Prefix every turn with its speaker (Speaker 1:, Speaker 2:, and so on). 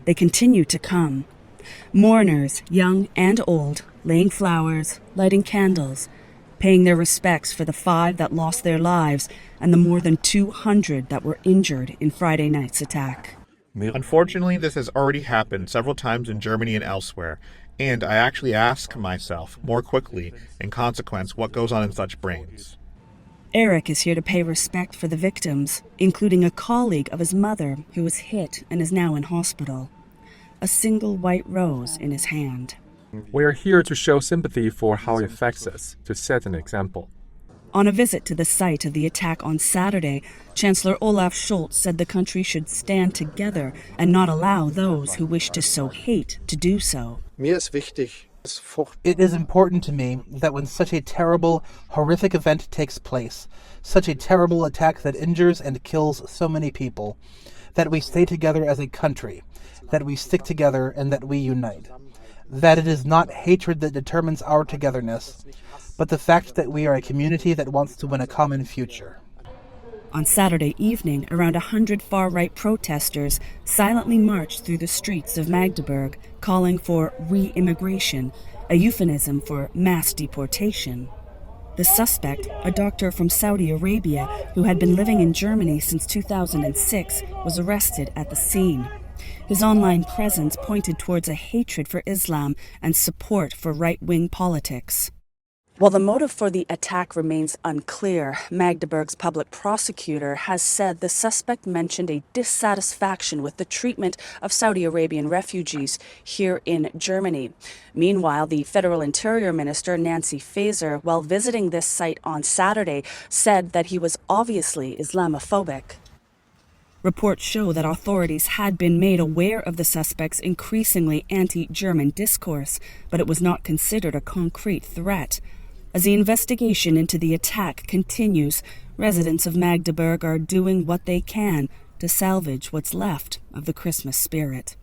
Speaker 1: They continue to come. Mourners, young and old, laying flowers, lighting candles, paying their respects for the 5 that lost their lives and the more than 200 that were injured in Friday night's attack.
Speaker 2: Unfortunately, this has already happened several times in Germany and elsewhere, and I actually ask myself more quickly, in consequence, what goes on in such brains.
Speaker 1: Eric is here to pay respect for the victims, including a colleague of his mother who was hit and is now in hospital. A single white rose in his hand.
Speaker 3: We are here to show sympathy for how it affects us, to set an example.
Speaker 1: On a visit to the site of the attack on Saturday, Chancellor Olaf Scholz said the country should stand together and not allow those who wish to sow hate to do so.
Speaker 4: It is important to me that when such a terrible, horrific event takes place, such a terrible attack that injures and kills so many people, that we stay together as a country, that we stick together and that we unite. That it is not hatred that determines our togetherness, but the fact that we are a community that wants to win a common future.
Speaker 1: On Saturday evening, around 100 far-right protesters silently marched through the streets of Magdeburg, calling for re-immigration, a euphemism for mass deportation. The suspect, a doctor from Saudi Arabia who had been living in Germany since 2006, was arrested at the scene. His online presence pointed towards a hatred for Islam and support for right-wing politics. While the motive for the attack remains unclear, Magdeburg's public prosecutor has said the suspect mentioned a dissatisfaction with the treatment of Saudi Arabian refugees here in Germany. Meanwhile, the Federal Interior Minister, Nancy Faeser, while visiting this site on Saturday, said that he was obviously Islamophobic. Reports show that authorities had been made aware of the suspect's increasingly anti-German discourse, but it was not considered a concrete threat. As the investigation into the attack continues, residents of Magdeburg are doing what they can to salvage what's left of the Christmas spirit.